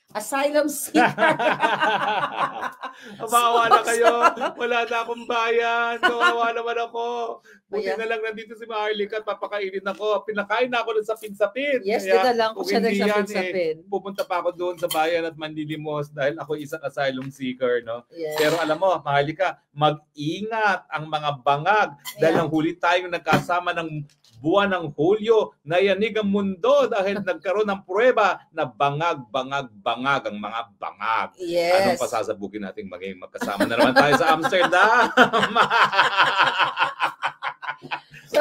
Asylum seeker. Bawa na kayo. Wala na akong bayan. Kawawa naman ako. Buti na lang nandito si Maharlika at papakainin ako. Pinakain na ako ng sapin-sapin. Yes, Kaya, doon lang ko siya nagsapin-sapin. Pupunta pa ako doon sa bayan at manlilimos dahil ako isang asylum seeker. No? Yes. Pero alam mo, Maharlika, mag-ingat ang mga bangag dahil ang huli tayong nagkasama ng buwan ng Hulyo, nayanig ang mundo dahil nagkaroon ng pruweba na bangag ang mga bangag. Yes. Anong pasasabugin natin maging magkasama na naman tayo sa Amsterdam?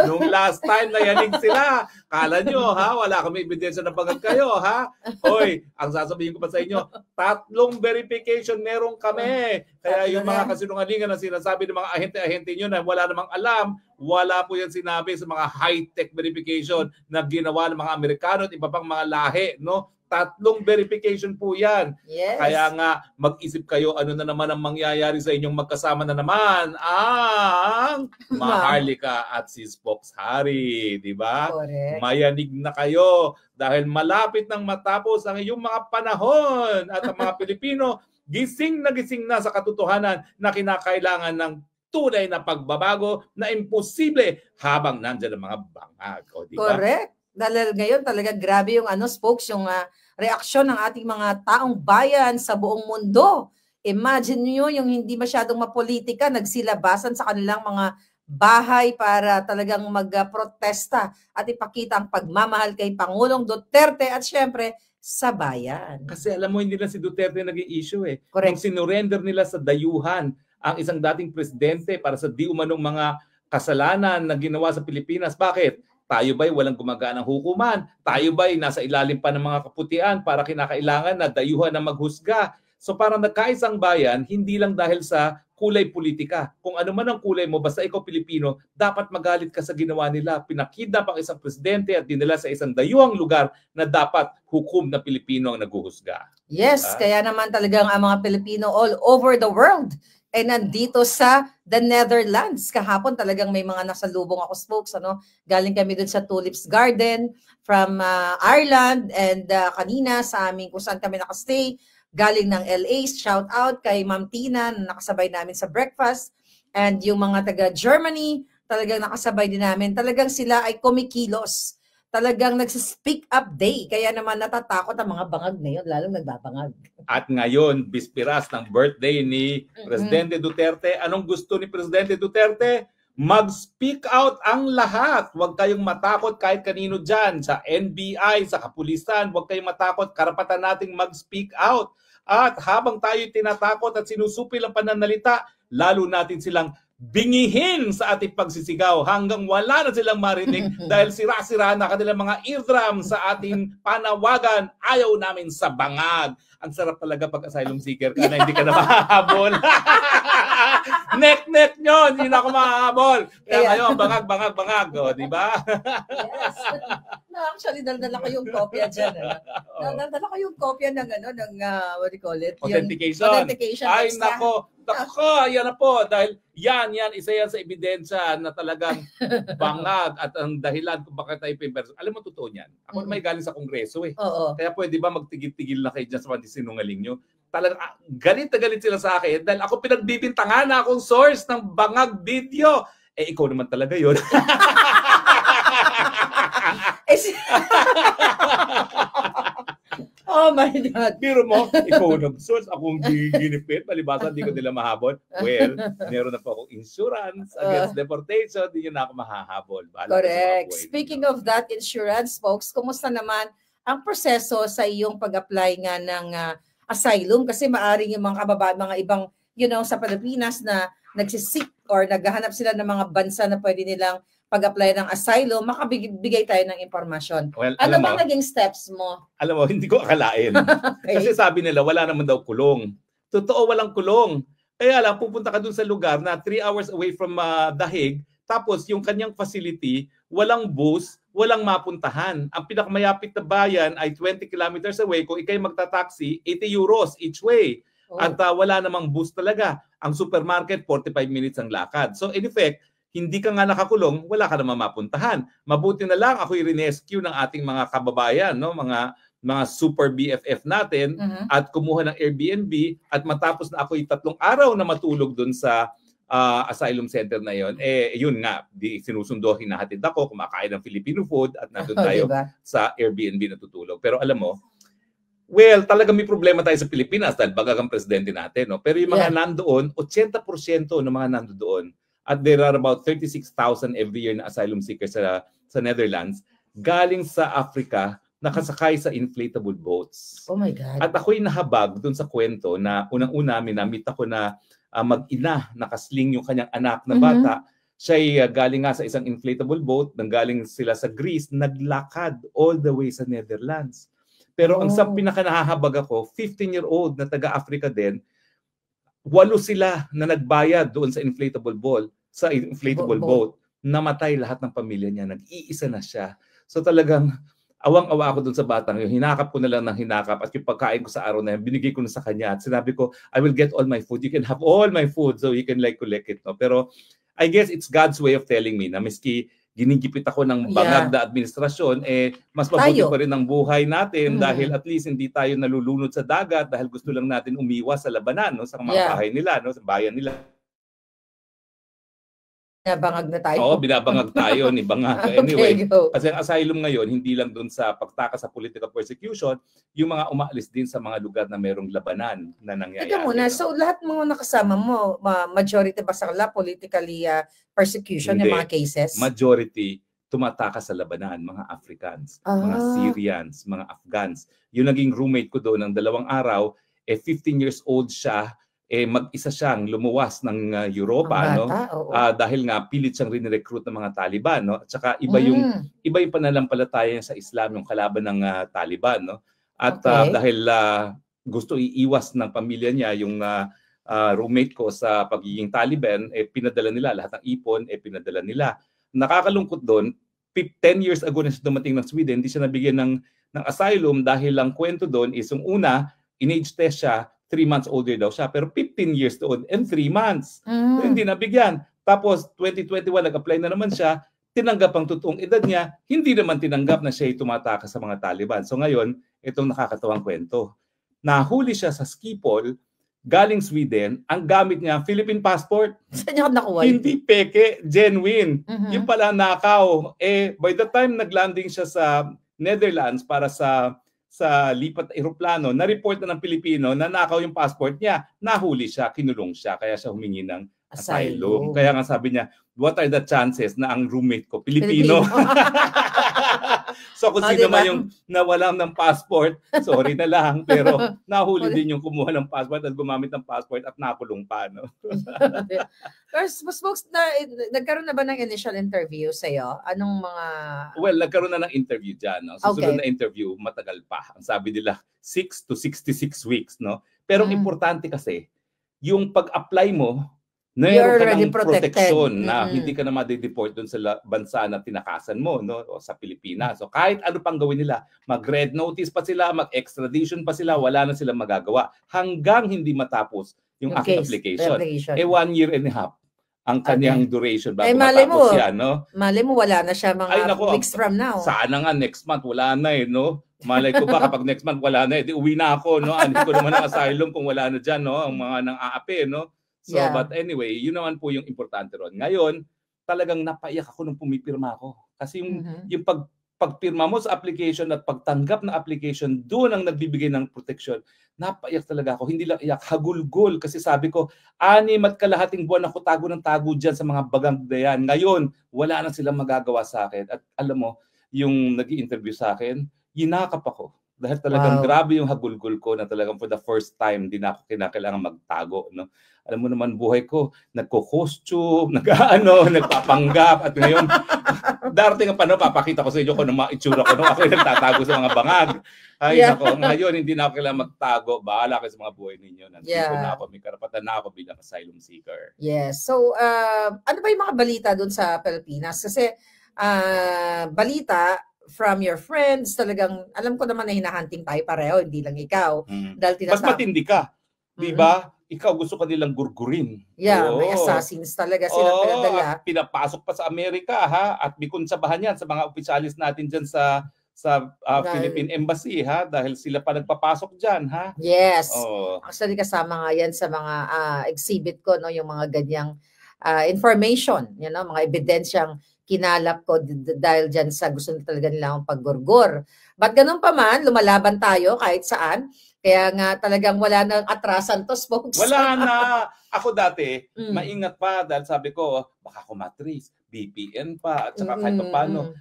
Nung last time nayanig sila, kala nyo ha, wala kami ebidensya na bangag kayo ha. Hoy, ang sasabihin ko pa sa inyo, 3 verification meron kami. Kaya yung mga kasinungalingan na sinasabi ng mga ahente-ahente nyo na wala namang alam, wala po yan sinabi sa mga high-tech verification na ginawa ng mga Amerikano at iba pang mga lahi, no? 3 verification po yan. Yes. Kaya nga, mag-isip kayo ano na naman ang mangyayari sa inyong magkasama na naman ang Maharlika at si Spokes Harry. Diba? Correct. Mayanig na kayo dahil malapit nang matapos ang iyong mga panahon at ang mga Pilipino gising na sa katotohanan na kinakailangan ng tunay na pagbabago na imposible habang nandyan ang mga bangag. O, diba? Correct. Dahil ngayon talaga grabe yung Spokes, yung reaksyon ng ating mga taong bayan sa buong mundo. Imagine niyo yung hindi masyadong mapolitika, nagsilabasan sa kanilang mga bahay para talagang magprotesta at ipakita ang pagmamahal kay Pangulong Duterte at syempre sa bayan. Kasi alam mo, hindi lang si Duterte naging issue eh. Correct. Nung sinurrender nila sa dayuhan ang isang dating presidente para sa di umanong mga kasalanan na ginawa sa Pilipinas. Bakit? Tayo ba'y walang gumaganang hukuman? Tayo ba'y nasa ilalim pa ng mga kaputian para kinakailangan na dayuhan na maghusga? So parang nagkaisang bayan, hindi lang dahil sa kulay politika. Kung ano man ang kulay mo, basta ikaw Pilipino, dapat magalit ka sa ginawa nila. Pinakidnap ang isang presidente at dinala sa isang dayuhang lugar na dapat hukom na Pilipino ang naguhusga. Yes, kaya naman talagang ang mga Pilipino all over the world ay nandito sa the Netherlands. Kahapon talagang may mga nasalubong ako, Spokes. Galing kami dun sa Tulips Garden from Ireland and kanina sa amin kung saan kami nakastay. Galing ng LA, shout out kay Ma'am Tina na nakasabay namin sa breakfast. And yung mga taga Germany, talagang nakasabay din namin. Talagang sila ay kumikilos. Talagang nagsa-speak up day. Kaya naman natatakot ang mga bangag ngayon, lalong nagbabangag. At ngayon, bispiras ng birthday ni Presidente Duterte. Anong gusto ni Presidente Duterte? Mag-speak out ang lahat. Huwag kayong matakot kahit kanino dyan. Sa NBI, sa kapulisan, huwag kayong matakot. Karapatan nating mag-speak out. At habang tayo tinatakot at sinusupil ang pananalita, lalo natin silang bingihin sa ating pagsisigaw hanggang wala na silang marinig dahil sira-sira na kanilang mga eardrum sa ating panawagan. Ayaw namin sa bangag. Ang sarap talaga pag asylum seeker ka na hindi ka na mahahabol. Nek-nek nyo, hindi na ako mahahabol. Kaya ngayon, bangag. O, di ba? Yes. No, actually, dala ko yung kopya dyan. Dala ko yung kopya ng, what do you call it? Authentication. Authentication. Ay, nako, yan na po. Dahil yan, isa yan sa ebidensya na talagang bangag at ang dahilan kung bakit tayo pimperson. Alam mo, totoo niyan. Ako may galing sa Kongreso eh. Oo. Kaya pwede ba magtigil-tigil na kayo dyan sa mga sinungaling nyo? Talagang galit na galit sila sa akin dahil ako pinagbibintangan na akong source ng bangag video. Eh, ikaw naman talaga yun. Oh my God. Biro mo, ikaw nag-source, akong ginipit, palibasa, di ko nila mahabol. Well, meron na po akong insurance against deportation, di nyo na ako mahahabol. Correct. Speaking of that insurance, folks, kumusta naman ang proseso sa iyong pag-apply nga ng asylum? Kasi maaring yung mga kababayan, mga ibang, sa Pilipinas na nagsisik or naghahanap sila ng mga bansa na pwede nilang pag-apply ng asylum, makabigay tayo ng impormasyon. Well, ano bang naging steps mo? Alam mo, hindi ko akalain. Okay. Kasi sabi nila, wala naman daw kulong. Totoo, walang kulong. Kaya lang, pupunta ka dun sa lugar na 3 hours away from The Hague, tapos yung kanyang facility, walang bus, walang mapuntahan. Ang pinakamayapit na bayan ay 20 kilometers away. Kung ikay magta-taxi, 80 euros each way. Oh. At wala namang bus talaga. Ang supermarket, 45 minutes ang lakad. So in effect, hindi ka nga nakakulong, wala ka naman mapuntahan. Mabuti na lang ako i-rescue ng ating mga kababayan, no? Mga mga super BFF natin at kumuha ng Airbnb at matapos na ako'y 3 araw na matulog doon sa asylum center na yon, yun nga, sinusundo, hinahatid ako, kumakain ng Filipino food at nandun tayo sa Airbnb natutulog. Pero alam mo, well, talaga may problema tayo sa Pilipinas dahil bagang presidente natin. No? Pero yung mga nandoon, 80% ng mga nandoon, at there are about 36,000 every year na asylum seekers sa Netherlands, galing sa Africa, nakasakay sa inflatable boats. Oh my God. At ako'y nahabag doon sa kwento na unang-una, minamit ako na mag-ina, nakasling yung kanyang anak na bata. Siya'y galing nga sa isang inflatable boat, nanggaling sila sa Greece, naglakad all the way sa Netherlands. Pero ang sa pinaka-nahahabag ako, 15-year-old na taga-Africa din, 8 sila na nagbayad doon sa inflatable boat, namatay lahat ng pamilya niya, nag-iisa na siya. So talagang awang-awa ako doon sa batang yun. Hinakap ko na lang ng hinakap at yung pagkain ko sa araw na yun, binigay ko na sa kanya at sinabi ko, I will get all my food. You can have all my food so you can like collect it. No? Pero I guess it's God's way of telling me na miski ginigipit ako ng bangag na administrasyon, mas mabuti pa rin ang buhay natin dahil at least hindi tayo nalulunod sa dagat dahil gusto lang natin umiwas sa labanan, no, sa mga bahay nila, no, sa bayan nila. Binabangag na tayo. Oo, binabangag tayo ni bangag. Anyway, kasi ang asylum ngayon, hindi lang doon sa pagtakas sa political persecution, yung mga umaalis din sa mga lugar na merong labanan na nangyayari. Teka muna, so lahat mga nakasama mo, majority ba sa kanila politically persecution yung mga cases? Majority tumatakas sa labanan, mga Africans, mga Syrians, mga Afghans. Yung naging roommate ko doon ng 2 araw, 15 years old siya, mag-isa siyang lumuwas ng Europa, no? Dahil nga pilit siyang rin-recruit ng mga Taliban, no? At saka iba yung pananampalataya sa Islam, yung kalaban ng Taliban, no? At dahil gusto iiwas ng pamilya niya yung roommate ko sa pagiging Taliban, pinadala nila lahat ng ipon, pinadala nila. Nakakalungkot doon, 10 years ago na siya dumating ng Sweden, hindi siya nabigyan ng asylum dahil lang kwento doon is yung una, in-age test siya, 3 months older daw siya, pero 15 years old and 3 months. So, hindi nabigyan. Tapos 2021 nag-apply na naman siya, tinanggap ang totoong edad niya, hindi naman tinanggap na siya ay tumatakas sa mga Taliban. So ngayon, itong nakakatawang kwento. Nahuli siya sa Schiphol, galing Sweden, ang gamit niya, Philippine passport. Saan niya nakuha? Hindi peke, genuine. Yung pala nakaw. By the time naglanding siya sa Netherlands para sa lipat eroplano, na-report na ng Pilipino na nakaw yung passport niya, nahuli siya, kinulong siya, kaya siya humingi ng asylum. Kaya nga sabi niya, what are the chances na ang roommate ko, Pilipino? So kung sino man yung nawalan ng passport, sorry na lang, pero nahuli din yung kumuha ng passport at gumamit ng passport at nakulong pa. No? Folks, nagkaroon na ba ng initial interview sa'yo? Anong mga... Well, nagkaroon na ng interview dyan. No? Susunod na interview, matagal pa. Ang sabi nila, 6 to 66 weeks. No? Pero importante kasi, yung pag-apply mo, mayroon ka ng protection na hindi ka na ma-deport doon sa bansa na tinakasan mo, no, o sa Pilipinas. So kahit ano pang gawin nila, mag-red notice pa sila, mag-extradition pa sila, wala na silang magagawa hanggang hindi matapos yung aking application. 1 year and a half ang kanyang duration bago matapos yan, no? Malay mo wala na siya mga weeks from now. Sana nga next month wala na no? Malay ko ba kapag next month wala na, di uwi na ako, no? Hindi ko naman ang asylum kung wala na dyan, no? Ang mga nang-aapi, no? So, but anyway, yun naman po yung importante ron. Ngayon, talagang napaiyak ako nung pumipirma ako. Kasi yung pagpirma mo sa application at pagtanggap na application, doon ang nagbibigay ng protection. Napaiyak talaga ako. Hindi lang iyak, hagulgol. Kasi sabi ko, 6 at kalahating buwan ako tago ng tago dyan sa mga bagang dayan. Ngayon, wala na silang magagawa sa akin. At alam mo, yung nag-i-interview sa akin, yinakap ako. Dahil talagang grabe yung hagulgol ko na talagang for the first time, hindi na ako kinakailangan magtago. No? Alam mo naman buhay ko, nagko-costume, nagpapanggap, at ngayon, darating ang panahon, papakita ko sa inyo kung ano mga itsura ko nung ako yung nagtatago sa mga bangag. Ay, ako, ngayon, hindi na ako kailangan magtago. Bahala kayo sa mga buhay ninyo. Nandito na ako, may karapatan na ako bilang asylum seeker. Yes. So, ano ba yung mga balita dun sa Pilipinas? Kasi, balita, from your friends, talagang, alam ko naman na hinahunting tayo pareho, hindi lang ikaw. Dahil mas matindi ka, di ba? Ikaw gusto ka nilang gurgurin. Yeah, may assassins talaga silang pinadala. Pinapasok pa sa Amerika, ha? At may konsabahan yan sa mga opisyalis natin dyan sa Philippine Embassy, ha? Dahil sila pa nagpapasok dyan, ha? Yes. Oh. Actually, kasama nga yan sa mga exhibit ko, no? Yung mga ganyang information, you know, mga ebidensyang kinalap ko dahil dyan sa gusto talaga nila akong paggurgur. But ganun pa man, lumalaban tayo kahit saan. Kaya nga talagang wala nang atrasan to, folks. Wala na. Ako dati, maingat pa dahil sabi ko, baka kumatris, VPN pa, at saka kahit paano,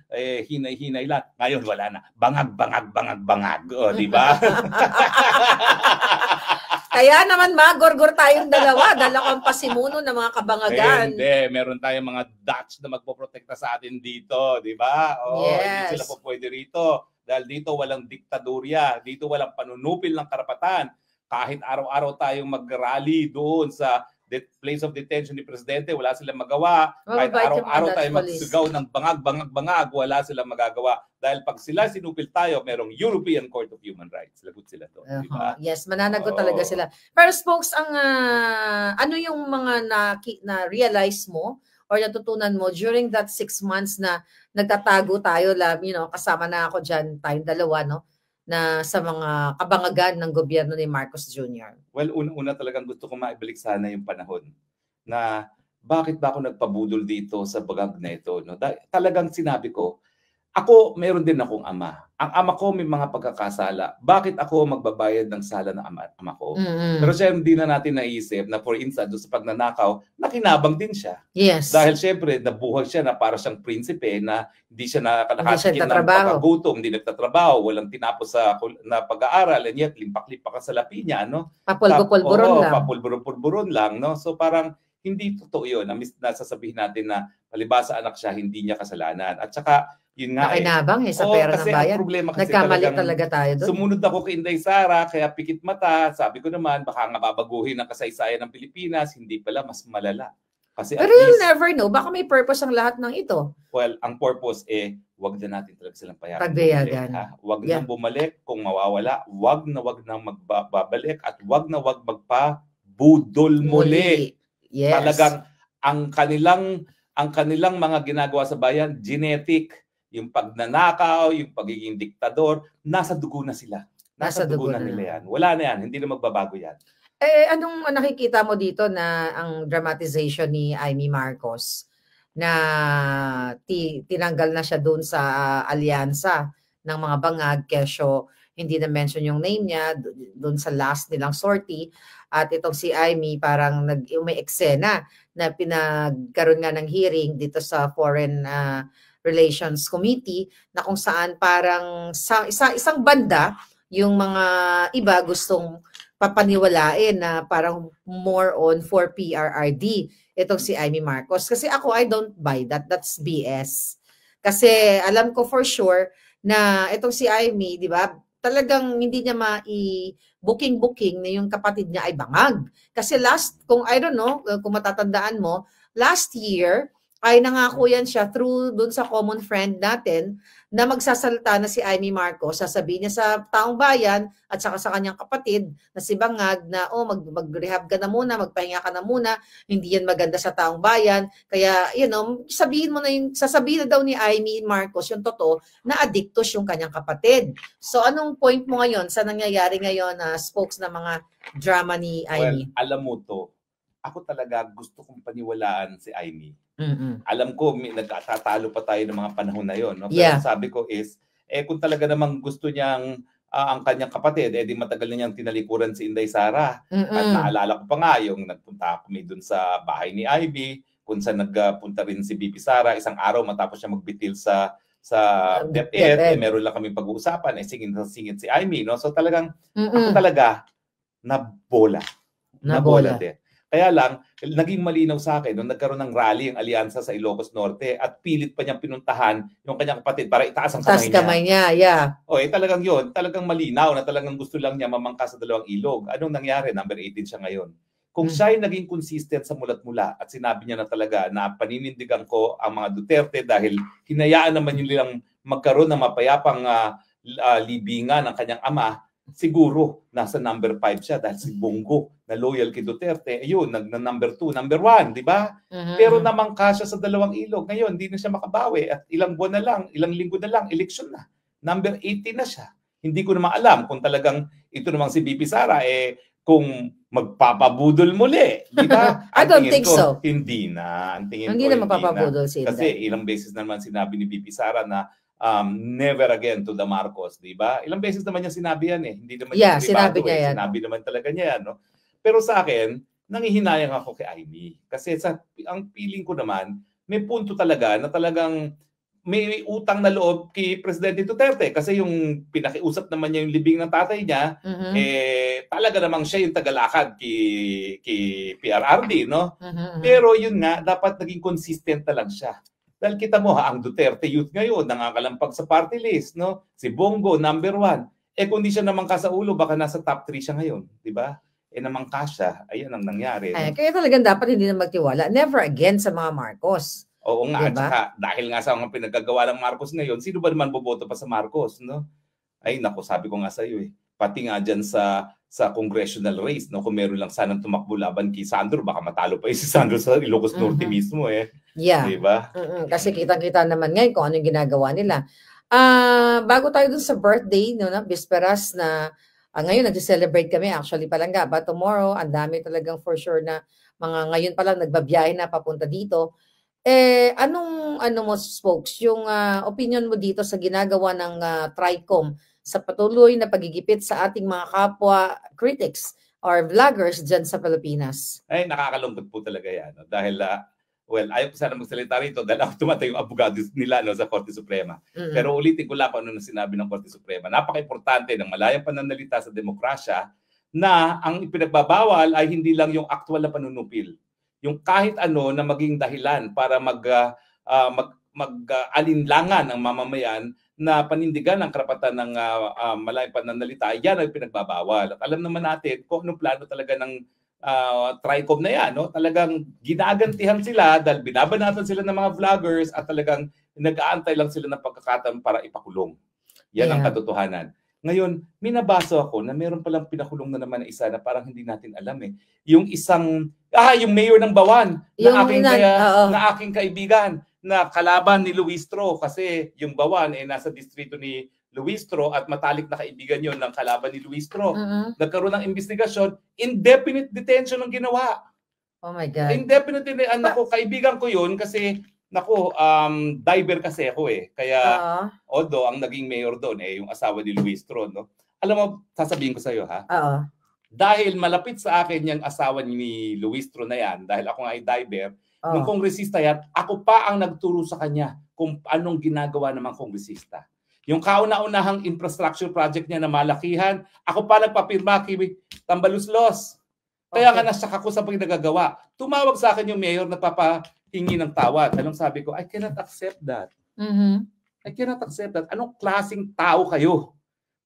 hinay-hinay lang. Ngayon, wala na. Bangag. O, di ba? Kaya naman magurgur tayong dalawa. Dala ko ang pasimuno ng mga kabangagan. Hindi, meron tayong mga Dutch na magpoprotekta sa atin dito, di ba? Yes. Hindi sila po pwede rito. Dahil dito walang diktadurya, dito walang panunupil ng karapatan. Kahit araw-araw tayong mag-rally doon sa place of detention ni Presidente, wala silang magawa. Kahit araw-araw tayong magsigaw ng bangag, wala silang magagawa. Dahil pag sila sinupil tayo, merong European Court of Human Rights. Lagot sila doon. Diba? Yes, mananagot talaga sila. Pero folks, ano yung mga na-realize mo or natutunan mo during that 6 months na nagtatago tayo, you know, kasama na ako dyan, tayong dalawa, no? Na sa mga kabangagan ng gobyerno ni Marcos Jr. Well, una talagang gusto ko maibalik sana yung panahon na bakit ba ako nagpabudol dito sa bagag na ito. No? Talagang sinabi ko, ako, meron din akong ama. Ang ama ko may mga pagkakasala. Bakit ako magbabayad ng sala ng ama ko? Pero siya hindi na natin naisip na for instance, sa pagnanakaw, nakinabang din siya. Yes. Dahil syempre, nabuhay siya na para siyang prinsipe na hindi siya nakakatikin ng pagkagutom, hindi nagtatrabaho, walang tinapos sa na pag-aaral, and yet limpak-lipak sa salapi niya. No? Papulburon lang. Papulburon lang. No? So parang hindi totoo yun. Nasasabihin natin na palibasa anak siya, hindi niya kasalanan. At saka, yun nga nakinabang sa pera ng bayan. Nagkamali talaga tayo doon. Sumunod ako kay Inday Sara, kaya pikit mata. Sabi ko naman, baka nga babaguhin ang kasaysayan ng Pilipinas. Hindi pala, mas malala. Kasi pero you'll never know. Baka may purpose ang lahat ng ito. Well, ang purpose wag na natin talaga silang pagbayagan. Wag nang bumalik kung mawawala. Wag nang magbabalik at wag magpabudol muli. Yes. Talagang ang kanilang mga ginagawa sa bayan, genetic. Yung pagnanakaw, yung pagiging diktador, nasa dugo na sila. Nasa dugo na nila yan. Wala na yan. Hindi na magbabago yan. Anong nakikita mo dito na ang dramatization ni Amy Marcos na tinanggal na siya doon sa alyansa ng mga bangag, kesyo hindi na mention yung name niya doon sa last nilang sortie, at itong si Amy parang may eksena na pinagkaroon nga ng hearing dito sa Foreign Relations Committee na kung saan parang sa isang banda yung mga iba gustong papaniwalain na parang more on for PRRD itong si Amy Marcos. Kasi ako, I don't buy that. That's BS. Kasi alam ko for sure na itong si Amy, di ba, talagang hindi niya booking na yung kapatid niya ay bangag. Kasi kung I don't know, kung matatandaan mo, last year, ay nangako yan siya through dun sa common friend natin na magsasalita na si Amy Marcos, sasabihin niya sa taong bayan at saka sa kanyang kapatid na si Bangag na mag-rehab ka na muna, magpahinga ka na muna, hindi yan maganda sa taong bayan. Kaya, sasabihin na daw ni Amy Marcos yung totoo na addictos yung kanyang kapatid. So, anong point mo ngayon sa nangyayari ngayon na spokes ng mga drama ni Amy? Well, alam mo to, ako talaga gusto kong paniwalaan si Amy. Alam ko, nagtatalo pa tayo ng mga panahon na yon. No? Pero sabi ko is, kung talaga namang gusto niyang ang kanyang kapatid, di matagal na niyang tinalikuran si Inday Sara. At naalala ko pa nga yung nagpunta kami dun sa bahay ni Ivy, kung saan nagpunta rin si BP Sara, isang araw matapos siya magbitil sa DepEd, meron lang kami pag-uusapan, singin si Amy. No? So talagang, ako talaga, nabola din. Kaya lang, naging malinaw sa akin nung nagkaroon ng rally ang alyansa sa Ilocos Norte at pilit pa niyang pinuntahan yung kanyang kapatid para itaas ang kamay niya. Talagang yun, talagang malinaw na talagang gusto lang niya mamangka sa dalawang ilog. Anong nangyari? Number 18 siya ngayon. Kung siya ay naging consistent sa mulat-mula at sinabi niya na talaga na paninindigan ko ang mga Duterte dahil hinayaan naman nilang magkaroon ng mapayapang libingan ng kanyang ama, siguro nasa number 5 siya dahil si Bongo na loyal kay Duterte, ayun, number 2, number 1, di ba? Pero namangka siya sa dalawang ilog. Ngayon, hindi na siya makabawi at ilang buwan na lang, ilang linggo na lang, eleksyon na. number 80 na siya. Hindi ko naman alam kung talagang ito namang si VP Sara, kung magpapabudol muli. Di ba? I don't think so. Hindi na. Ang tingin Hindi ko, na mapapabudol si Inday. Kasi ilang beses naman sinabi ni VP Sara na never again to the Marcos, di ba? Ilang beses naman niya sinabi yan Hindi naman sinabi niya yan. Sinabi naman talaga niya yan. No? Pero sa akin, nangihinayang ako kay Amy. Kasi ang feeling ko naman, may punto talaga na talagang may utang na loob kay Presidente Duterte. Kasi yung pinakiusap naman niya yung libing ng tatay niya, talaga namang siya yung tagalakad kay PRRD, no? Pero yun nga, dapat naging consistent na lang siya. Dahil kita mo, ang Duterte youth ngayon, nangakalampag sa party list, no? Si Bongo, number 1. Kung di siya namangka sa ulo, baka nasa top 3 siya ngayon, di ba? Namangka siya, ayun ang nangyari. No? Kaya talagang dapat hindi na magtiwala. Never again sa mga Marcos. Oo nga, diba? At saka, dahil nga sa mga pinagagawa ng Marcos ngayon, sino ba naman boboto pa sa Marcos, no? Ay, naku, sabi ko nga sa iyo pati nga dyan sa congressional race, no? Kung meron lang sanang tumakbo laban kay Sandro, baka matalo pa si Sandro sa Ilocos Norte mismo Yeah. Diba? Kasi kitang-kita naman ngayon kung ano yung ginagawa nila. Bago tayo dun sa birthday, no, bisperas na ngayon nag-celebrate kami actually palangga, but tomorrow ang dami talagang for sure na mga ngayon pa lang nagbabiyahe na papunta dito. Anong mo spokes yung opinion mo dito sa ginagawa ng TRICOM sa patuloy na pagigipit sa ating mga kapwa critics or vloggers dyan sa Pilipinas? Ay, nakakalungkot po talaga yan. No? Dahil, ayaw ko sana magsalita rito dahil ako tumatay yung abogado nila sa Korte Suprema. Pero ulitin ko lang kung ano sinabi ng Korte Suprema. Napaka-importante ng malayang pananalita sa demokrasya na ang ipinagbabawal ay hindi lang yung aktual na panunupil. Yung kahit ano na maging dahilan para mag-alinlangan ang mamamayan na panindigan ang karapatan ng malayang pananalita, yan ang pinagbabawal. At alam naman natin kung anong plano talaga ng TRICOM na yan. No? Talagang ginagantihan sila dahil binabanatan sila ng mga vloggers at talagang nag-aantay lang sila ng pagkakataon para ipakulong. Yan ang katotohanan. Ngayon, minabasa ako na meron palang pinakulong na naman na isa na parang hindi natin alam Yung isang, yung mayor ng Bawan na aking kaibigan na kalaban ni Luistro kasi yung Bawan nasa distrito ni Luistro at matalik na kaibigan yon ng kalaban ni Luistro. Nagkaroon ng investigasyon, indefinite detention ang ginawa. Oh my God. Indefinite detention. Kaibigan ko yun kasi diver kasi ako Kaya although ang naging mayor doon yung asawa ni Luistro, no? Alam mo, sasabihin ko sa iyo dahil malapit sa akin yung asawa ni Luistro na yan, dahil ako nga ay diver, nung kongresista yan, ako pa ang nagturo sa kanya kung anong ginagawa ng mga kongresista. Yung kauna-unahang infrastructure project niya na malakihan, ako pa nagpapirma kay Tambaluslos. Kaya nga nasa ako sa pagdagagawa. Tumawag sa akin yung mayor na papahingi ng tawad. Anong sabi ko? I cannot accept that. I cannot accept that. Anong klaseng tao kayo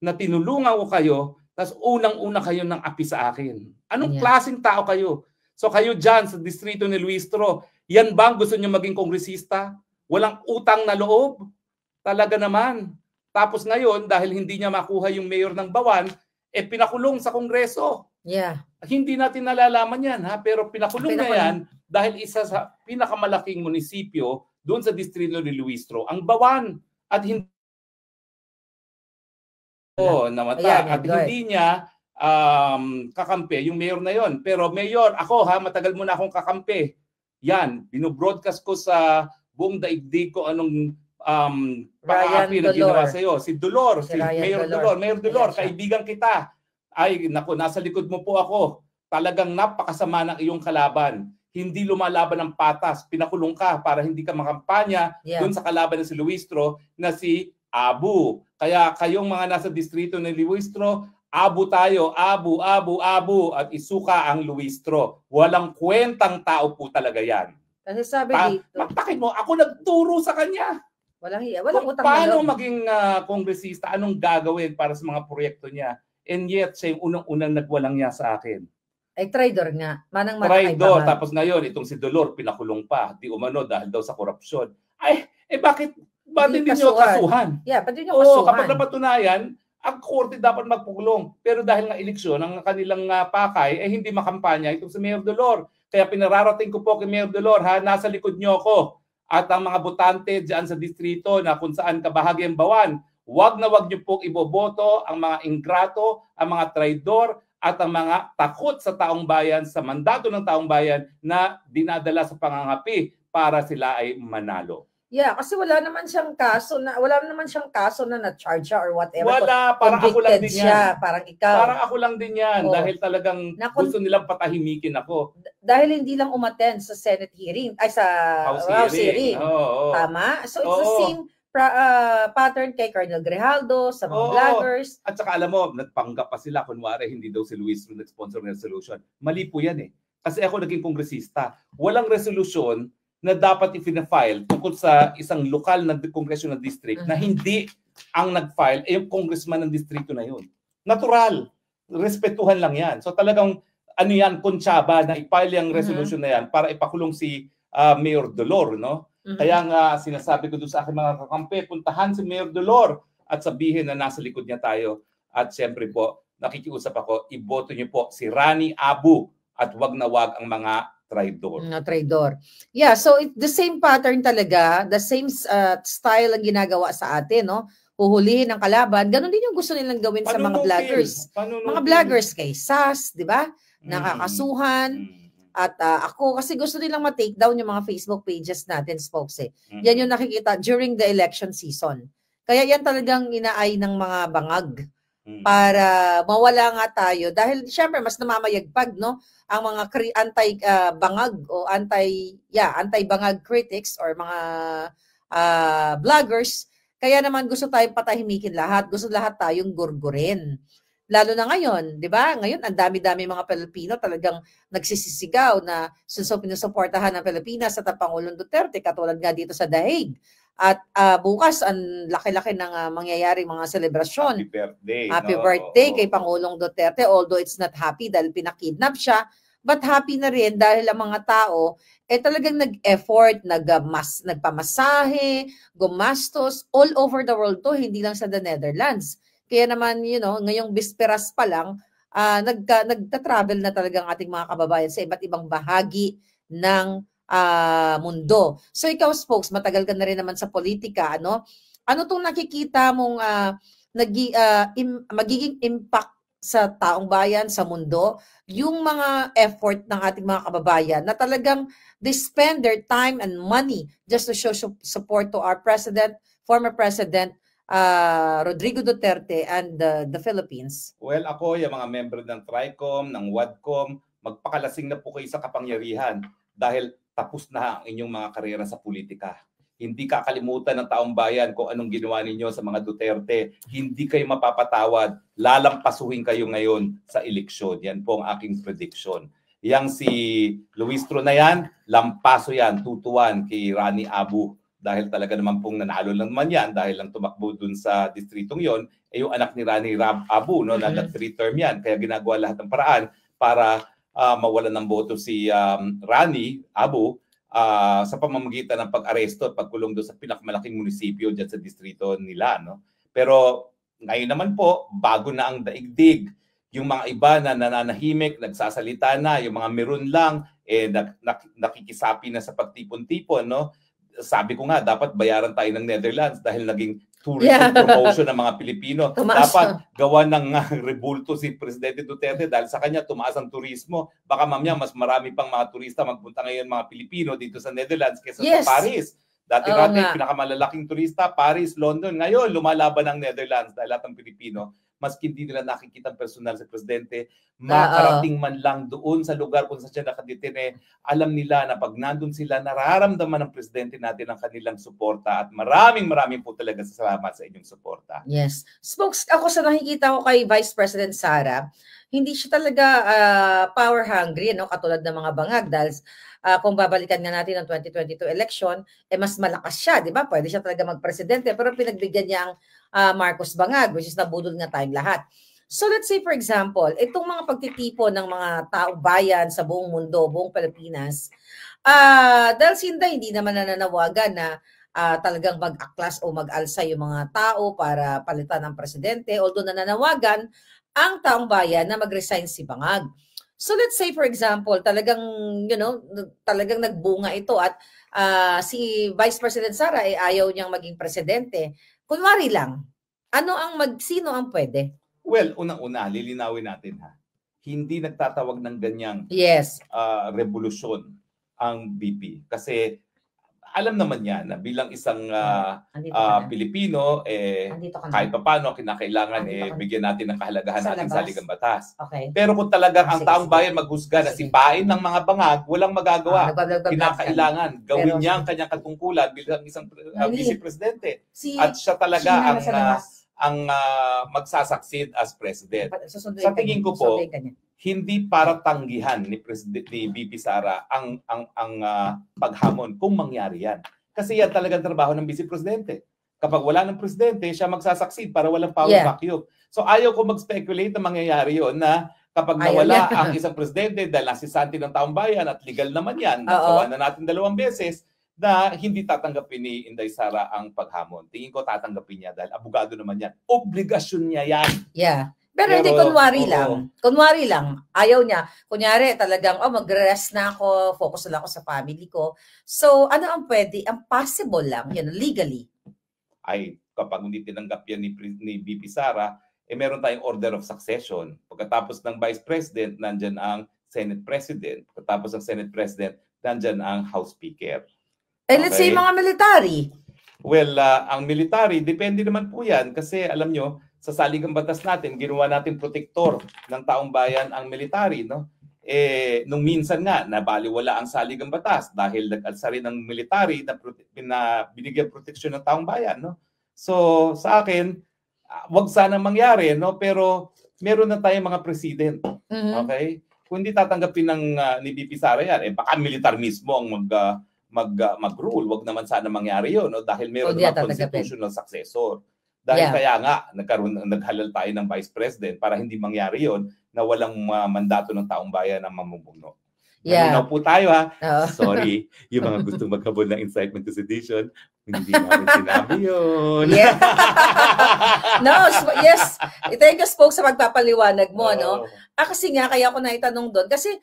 na tinulungan ko kayo tapos unang-una kayo ng api sa akin? Anong klaseng tao kayo? So kayo dyan sa distrito ni Luistro, yan bang gusto niyo maging kongresista? Walang utang na loob? Talaga naman. Tapos ngayon, dahil hindi niya makuha yung mayor ng Bawan, pinakulong sa Kongreso. Yeah. Hindi natin nalalaman yan, pero pinakulong na yan dahil isa sa pinakamalaking munisipyo doon sa distrito ni Luistro, ang Bawan. At hindi namatay. At hindi niya kakampi yung mayor na yon. Pero mayor, ako matagal mo na akong kakampi. Yan, binobroadcast ko sa buong daigdig ko anong pang-aapi na ginawa sa iyo. Si Dolor, si Mayor Dolor. Mayor Dolor, kaibigan kita. Ay, naku, nasa likod mo po ako. Talagang napakasama ng iyong kalaban. Hindi lumalaban ng patas. Pinakulong ka para hindi ka makampanya doon sa kalaban na si Luistro na si Abu. Kaya kayong mga nasa distrito ng Luistro, Abu tayo, Abu, at isuka ang Luistro. Walang kwentang tao po talaga yan. Kasi sabi dito, magpakin mo, ako nagturo sa kanya. Walang utang paano maging kongresista, anong gagawin para sa mga proyekto niya? And yet, siya yung unang-unang nagwalang niya sa akin. Ay, traidor nga. Traidor. Tapos ngayon, itong si Dolor, pinakulong pa. Di umano dahil daw sa korupsyon. Ay, bakit hindi nyo kasuhan? Yeah, ba't nyo kasuhan? Kapag napatunayan, ang korte dapat magpukulong. Pero dahil nga eleksyon, ang kanilang pakay, hindi makampanya itong si Mayor Dolor. Kaya pinararating ko po kay Mayor Dolor, nasa likod nyo ako. At ang mga botante dyan sa distrito na kung saan kabahagyang Bawan, wag na wag niyo pong iboboto ang mga ingrato, ang mga traidor, at ang mga takot sa taong bayan, sa mandato ng taong bayan na dinadala sa pangangapi para sila ay manalo. Yeah, kasi wala naman siyang kaso na na-charge siya or whatever. Wala, parang ako lang din siya, yan. parang ikaw. Parang ako lang din yan dahil talagang gusto nilang patahimikin ako. Dahil hindi lang umattend sa Senate hearing, ay sa House hearing. Tama? So it's the same pattern kay Colonel Grijaldo, sa mga vloggers. At saka alam mo, nagpanggap pa sila, kunwari hindi daw si Luis Ru nag-sponsor ng resolution. Mali po yan eh. Kasi ako naging kongresista. Walang resolution na dapat i-file tungkol sa isang lokal na congressional district na hindi ang nag-file ay yung congressman ng distrito na yun. Natural. Respetuhan lang yan. So talagang ano yan, kontsaba na i-file yung resolution na yan para ipakulong si Mayor Dolor, no? Kaya nga sinasabi ko doon sa aking mga kakampi, puntahan si Mayor Dolor at sabihin na nasa likod niya tayo. At siyempre po, nakikiusap ako, iboto niyo po si Rani Abu at wag na wag ang mga traidor. Yeah, so the same pattern talaga, the same style ang ginagawa sa atin, no? Huhulihin ng kalaban. Ganon din yung gusto nilang gawin sa mga vloggers. Mga vloggers kay SAS, di ba? Nakakasuhan. At ako, kasi gusto nilang ma-take down yung mga Facebook pages natin, spokes eh. Yan yung nakikita during the election season. Kaya yan talagang inaay ng mga bangag para mawala nga tayo dahil syempre mas namamayagpag no ang mga anti-bangag o anti-bangag critics or mga vloggers. Kaya naman gusto tayong patahimikin lahat, gusto lahat tayong gurgurin. Lalo na ngayon, 'di ba? Ngayon ang dami-dami mga Pilipino talagang nagsisisigaw na sinusuportahan ng Pilipinas sa Pangulong Duterte katulad nga dito sa Daig. At bukas ang laki-laki ng mangyayari mga selebrasyon. Happy birthday kay Pangulong Duterte, although it's not happy dahil pinakidnap siya, but happy na rin dahil ang mga tao talagang nag-effort, nagpamasahe, gumastos all over the world to, hindi lang sa the Netherlands. Kaya naman, ngayong bisperas pa lang, nagta-travel na talagang ating mga kababayan sa iba't ibang bahagi ng mundo. So ikaw, spokes, matagal ka na rin naman sa politika, ano? Ano tong nakikita mong magiging impact sa taong bayan, sa mundo, yung mga effort ng ating mga kababayan na talagang they spend their time and money just to show support to our former president, Rodrigo Duterte and the Philippines? Well, ako, yung mga member ng TRICOM, ng WADCOM, magpakalasing na po kayo sa kapangyarihan dahil tapos na ang inyong mga karera sa politika. Hindi kakalimutan ng taong bayan kung anong ginawa ninyo sa mga Duterte. Hindi kayo mapapatawad. Lalampasuhin kayo ngayon sa eleksyon. Yan po ang aking prediction. Yang si Luis Ru na yan, lampaso yan, tutuan kay Rani Abu. Dahil talaga naman pong nanalo lang naman yan dahil lang tumakbo dun sa distritong yon, yung anak ni Rani Abu, no, nag-3 term yan. Kaya ginagawa lahat ng paraan para mawalan ng boto si Rani Abu sa pamamagitan ng pag-aresto at pagkulong doon sa pinakamalaking munisipyo dyan sa distrito nila. No? Pero ngayon naman po, bago na ang daigdig. Yung mga iba na nananahimik, nagsasalita na, yung mga meron lang, nakikisapi na sa pagtipon-tipon. No? Sabi ko nga, dapat bayaran tayo ng Netherlands dahil naging tourism promotion ng mga Pilipino. Dapat gawa ng rebulto si Presidente Duterte dahil sa kanya tumaas ang turismo. Baka mamaya mas marami pang mga turista magpunta ngayon mga Pilipino dito sa Netherlands kaysa sa Paris. Dati-dati pinakamalalaking turista, Paris, London. Ngayon lumalaban ang Netherlands dahil lahat ng Pilipino, maski hindi nila nakikita personal sa Presidente, makarating man lang doon sa lugar kung saan siya nakadetine, alam nila na pag nandun sila, nararamdaman ng Presidente natin ang kanilang suporta at maraming po talaga salamat sa inyong suporta. Yes. Spokes, ako sa nakikita ko kay Vice President Sara, hindi siya talaga power hungry, no? Katulad ng mga bangag dahil kung babalikan nga natin ang 2022 election, mas malakas siya, di ba? Pwede siya talaga magpresidente, pero pinagbigyan niya ang Marcos Bangag, which is nabudol nga tayong lahat. So let's say for example, itong mga pagtitipon ng mga taong bayan sa buong mundo, buong Pilipinas, dahil hindi naman nananawagan na talagang mag-aklas o mag-alsa yung mga tao para palitan ang presidente, although nananawagan ang taong bayan na mag-resign si Bangag. So let's say for example, talagang talagang nagbunga ito at si Vice President Sara ay ayaw niyang maging presidente. Kunwari lang, Sino ang pwede? Well, unang-una, lilinawin natin ha. Hindi nagtatawag ng ganyang revolusyon ang BP. Kasi alam naman niya na bilang isang Pilipino, kahit paano kinakailangan bigyan natin ng kahalagahan ating saligang batas. Okay. Pero kung talagang ang taong bayan maghusga na sipain ng mga bangag, walang magagawa. Kinakailangan gawin niya ang kanyang katungkulan bilang isang vice-presidente. At siya talaga ang magsasucceed as president. Sa tingin ko po, hindi para tanggihan ni BP Sara ang paghamon kung mangyari yan. Kasi yan talagang trabaho ng vice presidente. Kapag wala ng presidente, siya magsasucceed para walang power vacuum. So ayaw ko mag-speculate na mangyayari yon na kapag nawala ang isang presidente dahil nasisanti ng taong bayan at legal naman yan, nagawa na natin 2 beses, na hindi tatanggapin ni Inday Sara ang paghamon. Tingin ko tatanggapin niya dahil abogado naman yan. Obligasyon niya yan. Yeah. Pero hindi, kunwari lang. Ayaw niya. Kunyari, talagang, magre-rest na ako, focus na ako sa family ko. So, ano ang pwede? Ang possible lang, legally. Ay, kapag hindi tinanggap yan ni BP Sara, meron tayong order of succession. Pagkatapos ng Vice President, nandyan ang Senate President. Pagkatapos ng Senate President, nandyan ang House Speaker. Let's say mga military. Well, ang military, depende naman po yan. Kasi alam nyo, sa saligang batas natin, ginawa natin protektor ng taong bayan ang military, no? Nung minsan nga, nabaliwala ang saligang batas dahil nag-alsa rin ng military na binigyan proteksyon ng taong bayan, no? So, sa akin, wag sana mangyari, no? Pero meron na tayong mga president, okay? Kung hindi tatanggapin ni BP Sara yan, baka militar mismo ang mag-rule. Wag naman sana mangyari yun, no? Dahil meron naman constitutional successor. Dahil kaya nga, naghalal tayo ng Vice President para hindi mangyari yon na walang mandato ng taong bayan na mamumuno. Malinaw po tayo ha. Sorry, yung mga gustong maghabol ng incitement to sedition, hindi namin sinabi yun. Yes. Thank you, Spoke, sa magpapaliwanag mo, no? Kasi nga, kaya ako naitanong doon. Kasi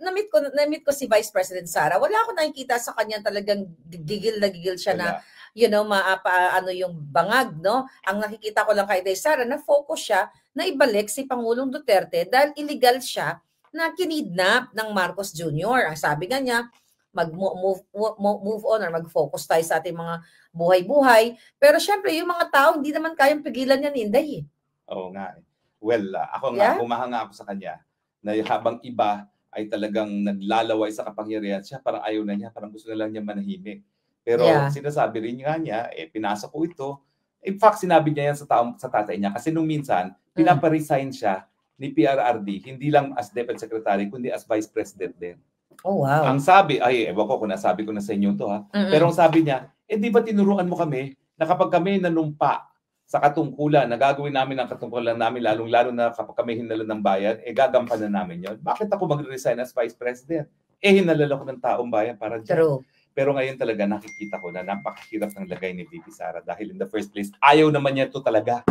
na-meet ko si Vice President Sara. Wala ako nakikita sa kanya talagang gigil siya na yung bangag, no? Ang nakikita ko lang kay Inday Sara, na focus siya na ibalik si Pangulong Duterte dahil illegal siya na kinidnap ng Marcos Jr. Ang sabi nga niya, mag-move on or mag-focus tayo sa ating mga buhay-buhay. Pero syempre, yung mga tao, hindi naman kayang pigilan yan, Inday. Oo nga. Well, ako nga, humahanga ako sa kanya na habang iba ay talagang naglalaway sa kapangyarihan, siya parang ayaw na niya, parang gusto na lang niya manahimik. Pero sinasabi rin nga niya, pinasa ko ito. In fact, sinabi niya yan sa tatay niya kasi nung minsan, pinaparesign siya ni PRRD, hindi lang as Deputy Secretary, kundi as Vice President din. Oh, wow. Ang sabi, ewan ko kung nasabi ko na sa inyo to ha, pero ang sabi niya, di ba tinuruan mo kami na kapag kami nanumpa sa katungkulan, na gagawin namin ang katungkulan namin, lalong-lalo na kapag kami hinala ng bayan, gagampanan namin yon. Bakit ako mag-resign as Vice President? Hinalala ko ng taong bayan para dyan. True. Pero ngayon talaga nakikita ko na napakahirap ng lagay ni BP Sara dahil in the first place, ayaw naman niya ito talaga.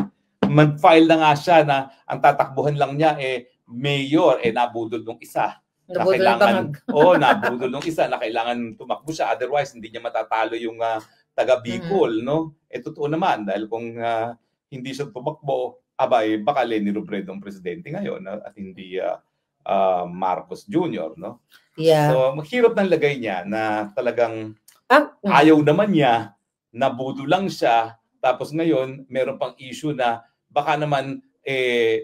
Mag-file na nga siya na ang tatakbuhan lang niya mayor, nabudol ng isa. Nabudol ng isa na kailangan tumakbo siya. Otherwise, hindi niya matatalo yung taga Bicol, no? Totoo naman dahil kung hindi siya tumakbo, baka Leni Robredo ang presidente ngayon at hindi Marcos Jr., no? Yeah. So, mahirap ng lagay niya na talagang ayaw naman niya, nabudo lang siya, tapos ngayon, meron pang issue na baka naman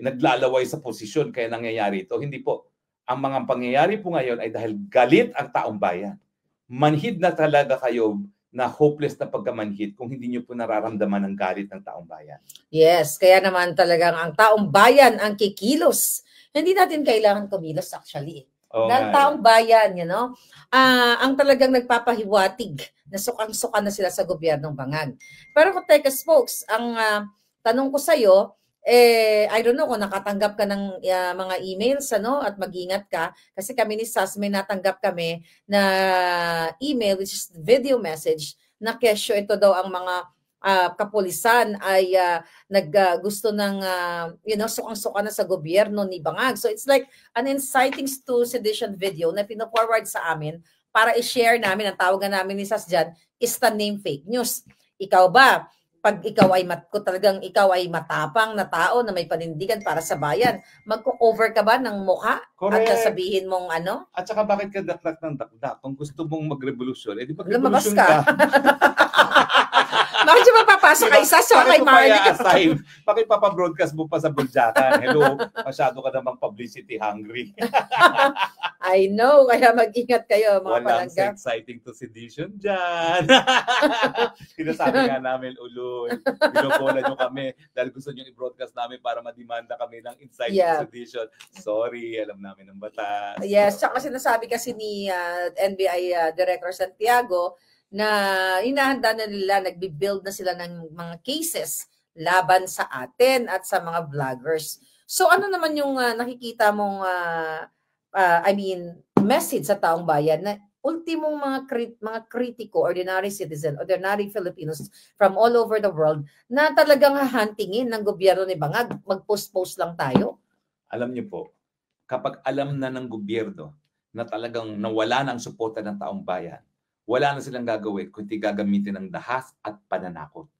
naglalaway sa posisyon kaya nangyayari ito. Hindi po. Ang mga pangyayari po ngayon ay dahil galit ang taong bayan. Manhid na talaga kayo na hopeless na pagkamanhid kung hindi niyo po nararamdaman ang galit ng taong bayan. Yes, kaya naman talagang ang taong bayan ang kikilos. Hindi natin kailangan kumilos actually. Dahil taong bayan, ang talagang nagpapahiwatig na sukang-suka na sila sa gobyernong bangag. Pero kung teka, Spokes, ang tanong ko sa'yo, I don't know kung nakatanggap ka ng mga emails, at mag-ingat ka. Kasi kami ni SAS, may natanggap kami na email, which is video message, na kesyo ito daw ang mga kapulisan ay gusto ng sukang-suka na sa gobyerno ni Bangag. So it's like an inciting to sedition video na pino-forward sa amin para i-share namin. Ang tawagan namin ni SAS dyan is the name fake news. Ikaw ba, pag ikaw ay kung talagang ikaw ay matapang na tao na may panindigan para sa bayan, magko-cover ka ba ng mukha? Correct. At sabihin mong ano? At saka bakit ka dakdak ng dakdak? Kung gusto mong magrevolusyon, edi Lumabas magrevolusyon ka. ka. Bakit siya mapapasok kay Sas o kay Marley? Bakit papabroadcast mo pa sa Buljakan? Hello, masyado ka namang publicity hungry. I know, kaya mag-ingat kayo mga Walang palangga. exciting to sedition dyan. Sinasabi nga namin, uloy, binobola nyo kami dahil gusto nyo i-broadcast namin para madimanda kami ng inciting sedition. Sorry, alam namin ng batas. Yes, tsaka sinasabi kasi ni NBI Director Santiago na hinahanda na nila, nagbi-build na sila ng mga cases laban sa atin at sa mga vloggers. So ano naman yung nakikita mong message sa taong bayan na ultimong mga kritiko, ordinary citizen, ordinary Filipinos from all over the world na talagang hahantingin ng gobyerno ni Bangag, mag-post-post lang tayo? Alam niyo po, kapag alam na ng gobyerno na talagang nawala na ang suporta ng taong bayan, wala na silang gagawin kundi gagamitin ng dahas at pananakot.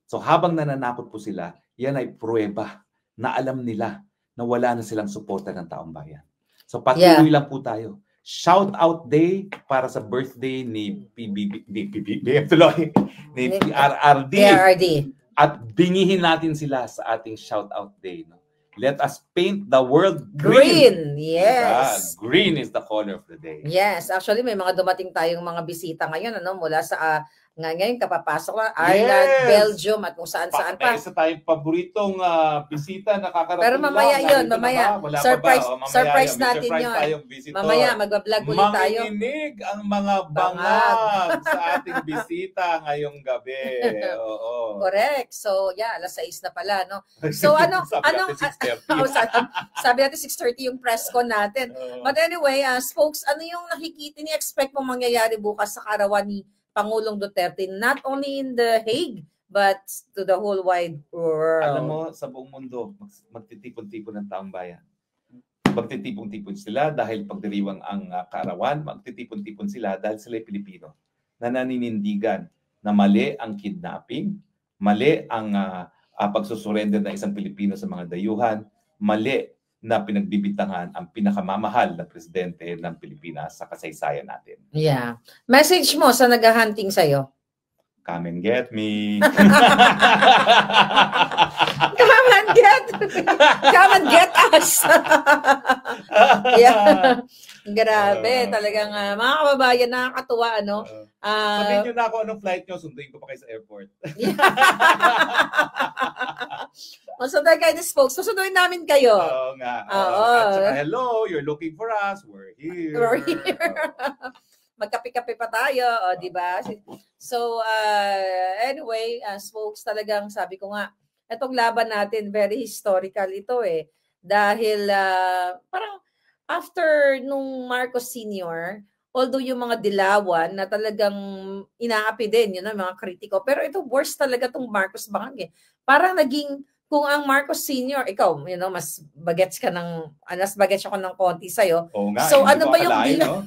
So habang nananakot po sila, yan ay pruweba na alam nila na wala na silang suporta ng taong bayan. So patuloy lang po tayo. Shout out day para sa birthday ni PRRD. At bingihin natin sila sa ating shout out day. No? Let us paint the world green. Yes. Green is the color of the day. Yes. Actually, may mga dumating tayong mga bisita ngayon mula sa ngayon kapapasok lang Ireland, Belgium at kung saan-saan pa. Isa tayong paboritong bisita nakakarating lang. Pero mamaya yun, mamaya. Surprise natin yun. Mamaya magbablog ulit tayo. Mamiminig ang mga bangag sa ating bisita ngayong gabi. Oo. Correct. So, yeah, alas 6 na pala, no? So, sabi natin 6:30 yung press con natin. But anyway, spokes, ano yung nakikita, ni-expect mong mangyayari bukas sa karawan ni Pangulong Duterte, not only in The Hague, but to the whole wide world? Alam mo, sa buong mundo, magtitipon-tipon ng taong bayan. Magtitipon-tipon sila dahil pagdiriwang ang kaarawan, magtitipon-tipon sila dahil sila ay Pilipino na naninindigan na mali ang kidnapping, mali ang pagsusurrender ng isang Pilipino sa mga dayuhan, mali na pinagbibitangan ang pinakamamahal na presidente ng Pilipinas sa kasaysayan natin. Yeah. Message mo sa naghahunting sa'yo? Come and get me. Come and get us. Yeah. Grabe, talagang mga kababayan, nakakatuwa, ano? Sabihin nyo na ako anong flight nyo, sunduin ko pa kayo sa airport. Sunduin kayo ni Spokes. Susunduin namin kayo. Oo nga. At saka, hello, you're looking for us. We're here. We're here. Magkape-kape pa tayo, di ba? So, anyway, Spokes, talagang sabi ko nga, itong laban natin, very historical ito Dahil parang after nung Marcos Sr., although yung mga dilawan na talagang inaapi din, yun mga kritiko. Pero ito, worst talaga itong Marcos Bangag Parang naging, kung ang Marcos Sr., ikaw, mas bagets ka ng, mas bagets ako ng konti sa'yo. Oo nga, so ano ba yung deal? No?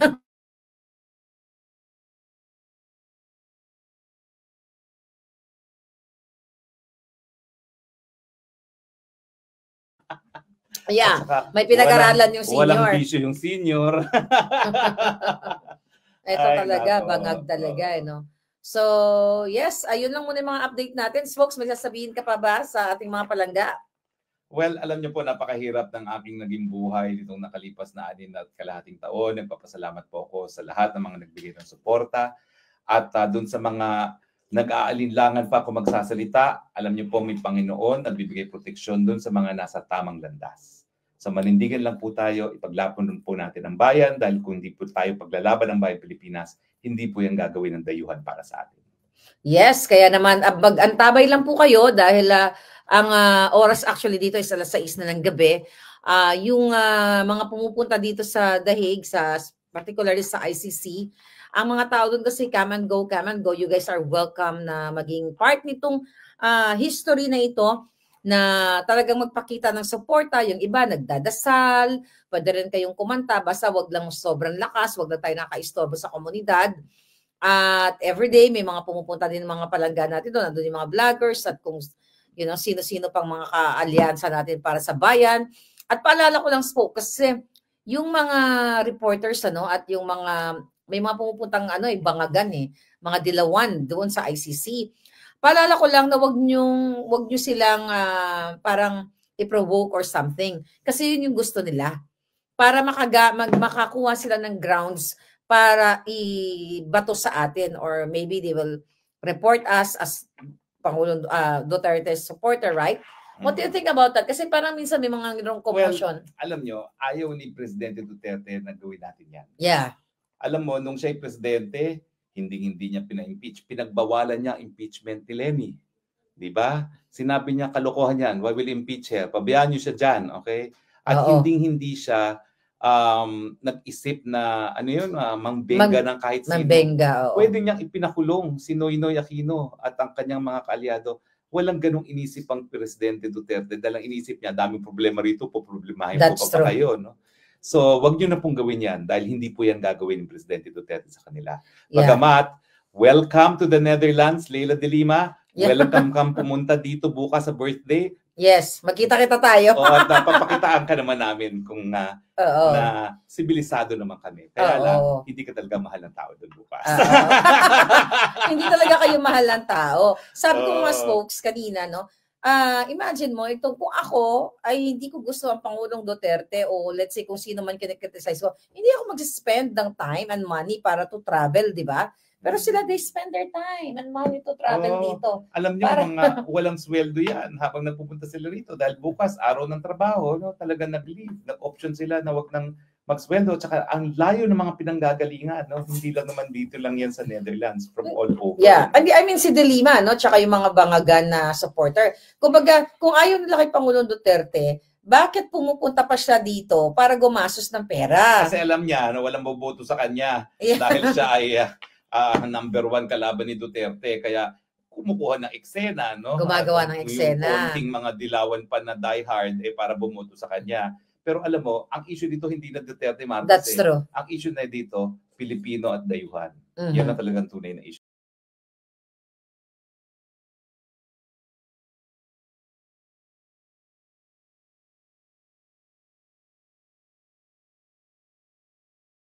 Yeah, may pinag-aralan yung senior. Walang bisyo yung senior. Ito talaga, bangag talaga, no? So, yes, ayun lang muna yung mga update natin. Spokes, may sasabihin ka pa ba sa ating mga palangga? Well, alam niyo po, napakahirap ng aking naging buhay nitong nakalipas na 6 at kalahating taon. Nagpapasalamat po ako sa lahat ng mga nagbigay ng suporta. At dun sa mga nag-aalinlangan pa kung magsasalita, alam niyo po, may Panginoon at bibigay proteksyon dun sa mga nasa tamang landas. So manindigan lang po tayo, ipaglaban po natin ang bayan dahil kung hindi po tayo paglalaban ng bayan Pilipinas, hindi po yan gagawin ng dayuhan para sa atin. Yes, kaya naman antabay lang po kayo dahil ang oras actually dito is alas 6 na ng gabi. Yung mga pumupunta dito sa The Hague, particularly sa ICC, ang mga tao doon kasi come and go. You guys are welcome na maging part nitong history na ito na talagang magpakita ng suporta. Yung iba nagdadasal, pwede rin kayong kumanta, basta wag lang sobrang lakas, wag lang tayo nakaistorbo sa komunidad. At everyday may mga pumupunta din mga palangga natin doon. Nandun yung mga vloggers at kung sino-sino pang mga kaalyansa natin para sa bayan. At paalala ko lang po kasi yung mga reporters at yung mga may mga pumupuntang bangagan mga dilawan doon sa ICC. Paalala ko lang na wag nyo silang parang i-provoke or something. Kasi yun yung gusto nila. Para makakuha sila ng grounds para ibato sa atin, or maybe they will report us as Pangulong Duterte's supporter, right? What do you think about that? Kasi parang minsan may mga ganung commotion. Alam nyo, ayaw ni Presidente Duterte na gawin natin yan. Yeah. Alam mo, nung siya'y presidente, hindi niya pina-impeach. Pinagbawalan niya impeachment ni Lenny. Di ba? Sinabi niya, kalokohan yan. Why will impeach her? Pabayaan niyo siya dyan, okay? At hindi siya nag-isip na mangbenga ng kahit sino. Pwede niyang ipinakulong si Noynoy Aquino at ang kanyang mga kaalyado. Walang ganong inisip ang Presidente Duterte dahil ang inisip niya, daming problema rito, poproblemahin po pa kayo. No? So, wag niyo na pong gawin yan dahil hindi po yan gagawin ng Presidente Duterte sa kanila. Bagamat, welcome to the Netherlands, Leila de Lima. Welcome kang pumunta dito bukas sa birthday. Yes, magkita-kita tayo. At papakitaan ka naman namin kung na sibilisado naman kami. Kaya lang, hindi ka talaga mahal ng tao doon bukas. Hindi talaga kayo mahal ng tao. Sabi ko mga spokes kanina, imagine mo, kung ako ay hindi ko gusto ang Pangulong Duterte o let's say kung sino man kinikriticize ko, hindi ako mag-spend ng time and money para to travel, di ba? Pero sila, they spend their time and money to travel dito. Alam niyo, mga walang sweldo yan habang nagpupunta sila rito. Dahil bukas, araw ng trabaho, talaga nag-leave. Nag-option sila na wag nang mag-sweldo. Tsaka ang layo ng mga pinanggagalingan. Hindi lang naman dito lang yan sa Netherlands. From all over. Yeah. I mean, si De Lima, tsaka yung mga bangagan na supporter. Kumbaga, kung ayaw nila kay Pangulong Duterte, bakit pumupunta pa siya dito para gumastos ng pera? Kasi alam niya na walang boboto sa kanya. Dahil siya ay number 1 kalaban ni Duterte, kaya kumukuha ng eksena, gumagawa ng eksena. Yung konting mga dilawan pa na diehard para bumoto sa kanya. Pero alam mo, ang issue dito hindi na Duterte Marcos. That's true. Ang issue na dito, Pilipino at dayuhan. Yan na talagang tunay na issue.